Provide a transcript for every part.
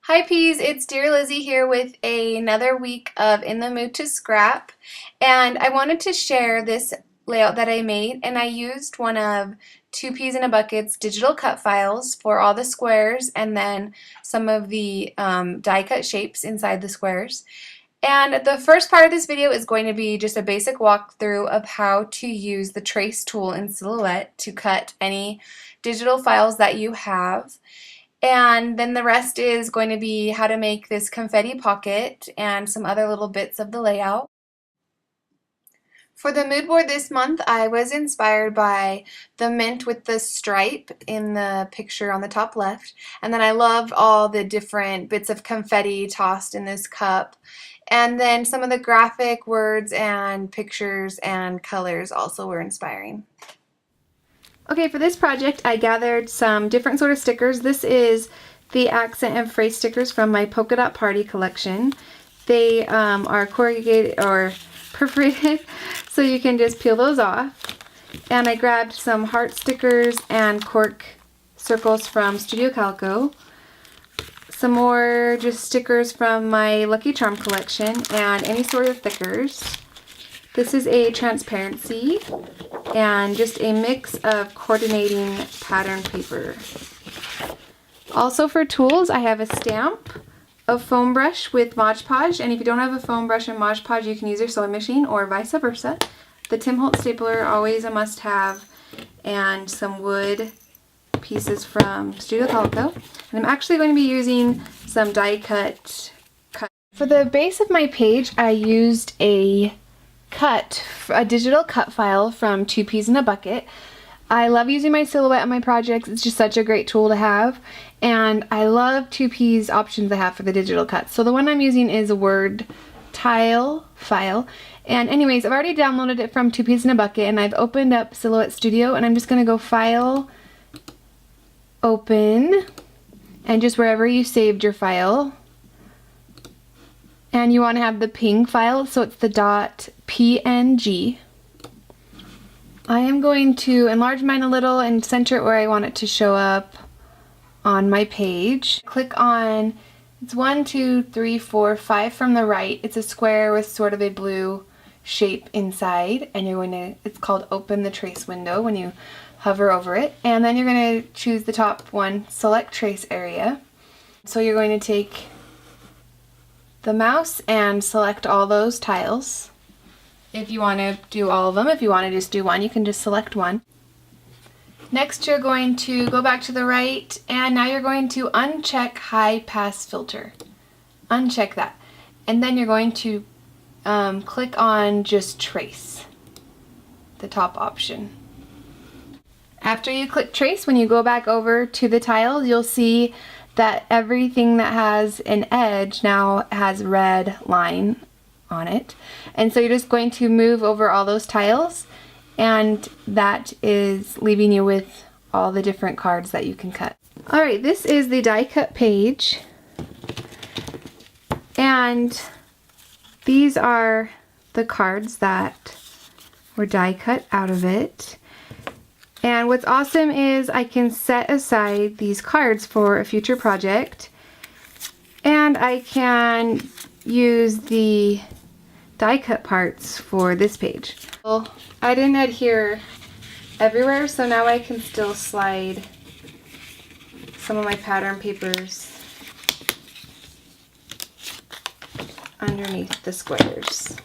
Hi Peas, it's Dear Lizzy here with another week of In the Mood to Scrap, and I wanted to share this layout that I made, and I used one of Two Peas in a Bucket's digital cut files for all the squares and then some of the die cut shapes inside the squares. And the first part of this video is going to be just a basic walkthrough of how to use the trace tool in Silhouette to cut any digital files that you have. And then the rest is going to be how to make this confetti pocket and some other little bits of the layout. For the mood board this month, I was inspired by the mint with the stripe in the picture on the top left. And then I loved all the different bits of confetti tossed in this cup. And then some of the graphic words and pictures and colors also were inspiring. Okay, for this project I gathered some different sort of stickers. This is the accent and phrase stickers from my polka dot party collection. They are corrugated or perforated, so you can just peel those off. And I grabbed some heart stickers and cork circles from Studio Calico. Some more just stickers from my Lucky Charm collection and any sort of thickers. This is a transparency and just a mix of coordinating pattern paper. Also for tools, I have a stamp, a foam brush with Mod Podge, and if you don't have a foam brush and Mod Podge, you can use your sewing machine or vice versa. The Tim Holtz stapler, always a must-have, and some wood pieces from Studio Calico. And I'm actually going to be using some die cut. For the base of my page, I used a digital cut file from Two Peas in a Bucket. I love using my Silhouette on my projects. It's just such a great tool to have, and I love Two Peas options they have for the digital cuts. So the one I'm using is a Word tile file, and anyways, I've already downloaded it from Two Peas in a Bucket, and I've opened up Silhouette Studio, and I'm just gonna go File, Open, and just wherever you saved your file. And you want to have the ping file, so it's the .png. I am going to enlarge mine a little and center it where I want it to show up on my page. Click on, it's 1, 2, 3, 4, 5 from the right. It's a square with sort of a blue shape inside, and you're going to, it's called Open the Trace Window when you hover over it. And then you're going to choose the top one, Select Trace Area. So you're going to take the mouse and select all those tiles. If you want to do all of them, if you want to just do one, you can just select one. Next you're going to go back to the right, and now you're going to uncheck high pass filter. Uncheck that. And then you're going to click on just trace, the top option. After you click trace, when you go back over to the tiles, you'll see that everything that has an edge now has a red line on it. And so you're just going to move over all those tiles, and that is leaving you with all the different cards that you can cut. Alright, this is the die cut page, and these are the cards that were die cut out of it. And what's awesome is I can set aside these cards for a future project, and I can use the die cut parts for this page. Well, I didn't adhere everywhere, so now I can still slide some of my pattern papers underneath the squares.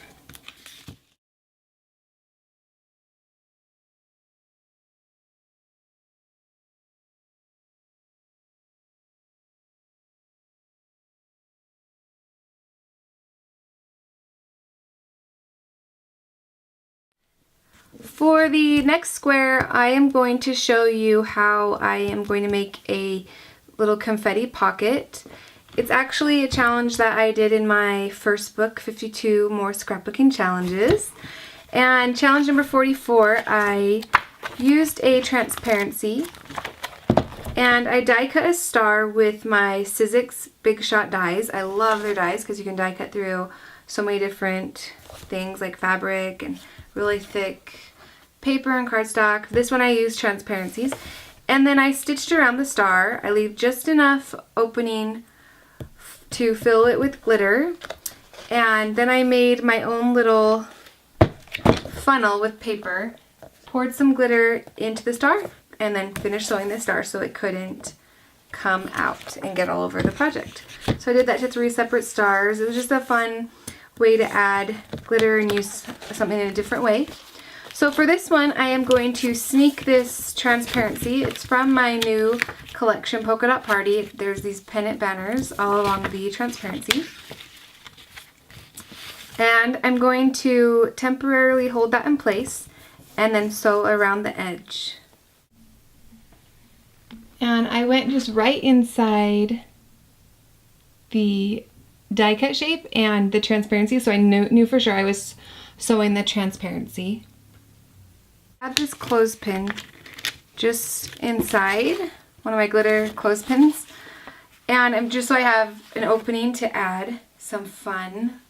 For the next square, I am going to show you how I am going to make a little confetti pocket. It's actually a challenge that I did in my first book, 52 More Scrapbooking Challenges. And challenge number 44, I used a transparency, and I die cut a star with my Sizzix Big Shot dies. I love their dies because you can die cut through so many different things like fabric and really thick paper and cardstock. This one I used transparencies. And then I stitched around the star. I leave just enough opening to fill it with glitter. And then I made my own little funnel with paper, poured some glitter into the star, and then finished sewing the star so it couldn't come out and get all over the project. So I did that to 3 separate stars. It was just a fun way to add glitter and use something in a different way. So for this one, I am going to sneak this transparency. It's from my new collection, Polka Dot Party. There's these pennant banners all along the transparency. And I'm going to temporarily hold that in place and then sew around the edge. And I went just right inside the die cut shape and the transparency, so I knew for sure I was sewing the transparency. I have this clothespin just inside, one of my glitter clothespins, and I'm just so I have an opening to add some fun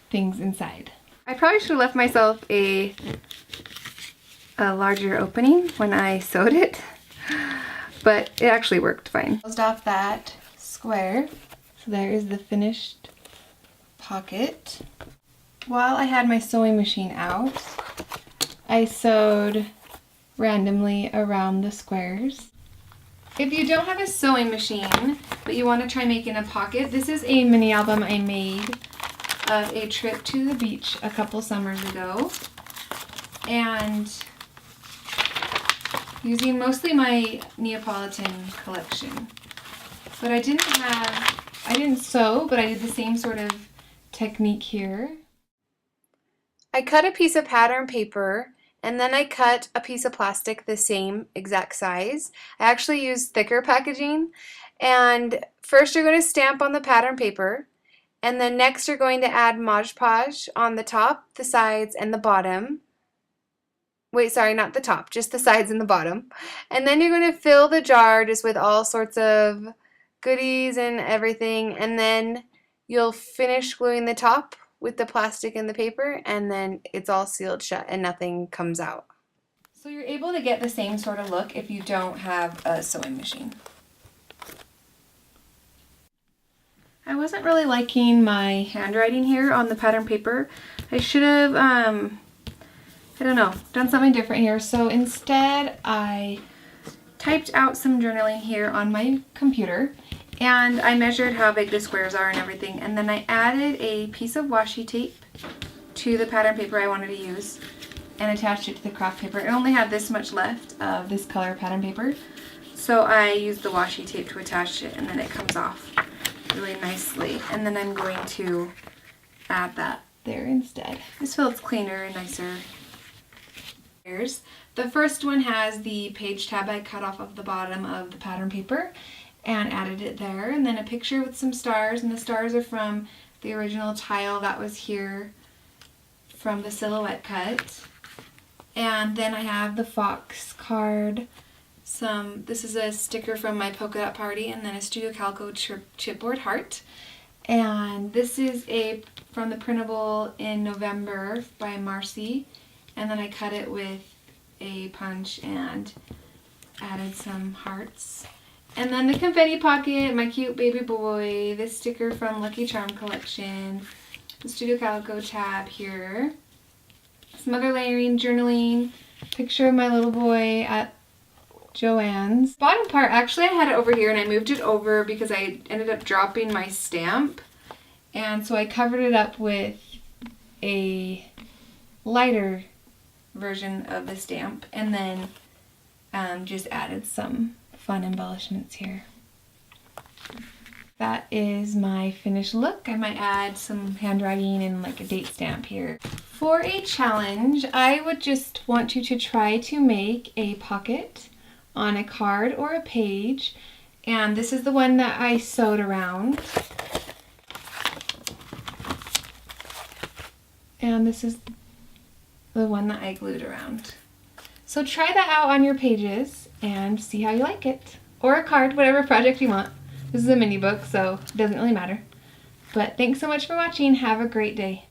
things inside. I probably should have left myself a larger opening when I sewed it, but it actually worked fine. Closed off that square, so there is the finished pocket. While I had my sewing machine out, I sewed randomly around the squares. If you don't have a sewing machine, but you want to try making a pocket, this is a mini album I made of a trip to the beach a couple summers ago. And using mostly my Neapolitan collection. But I didn't sew, but I did the same sort of technique here. I cut a piece of pattern paper and then I cut a piece of plastic the same exact size. I actually used thicker packaging, and first you're going to stamp on the pattern paper, and then next you're going to add Mod Podge on the top, the sides, and the bottom. Wait, sorry, not the top, just the sides and the bottom. And then you're going to fill the jar just with all sorts of goodies and everything, and then you'll finish gluing the top with the plastic and the paper, and then it's all sealed shut and nothing comes out. So you're able to get the same sort of look if you don't have a sewing machine. I wasn't really liking my handwriting here on the pattern paper. I should have, I don't know, done something different here. So instead I typed out some journaling here on my computer, and I measured how big the squares are and everything, and then I added a piece of washi tape to the pattern paper I wanted to use and attached it to the craft paper. It only had this much left of this color pattern paper, so I used the washi tape to attach it, and then it comes off really nicely. And then I'm going to add that there instead. This feels cleaner and nicer. The first one has the page tab I cut off of the bottom of the pattern paper and added it there, and then a picture with some stars, and the stars are from the original tile that was here from the silhouette cut. And then I have the fox card, this is a sticker from my Polka Dot Party, and then a Studio Calico chipboard heart. And this is from the printable in November by Marcy, and then I cut it with a punch and added some hearts. And then the confetti pocket, my cute baby boy, this sticker from Lucky Charm collection, the Studio Calico tab here, some other layering, journaling, picture of my little boy at Joann's. Bottom part, actually I had it over here and I moved it over because I ended up dropping my stamp, and so I covered it up with a lighter version of the stamp, and then just added some fun embellishments here. That is my finished look. I might add some handwriting and like a date stamp here. For a challenge, I would just want you to try to make a pocket on a card or a page, and this is the one that I sewed around. And this is the one that I glued around. So try that out on your pages and see how you like it. Or a card, whatever project you want. This is a mini book, so it doesn't really matter. But thanks so much for watching. Have a great day.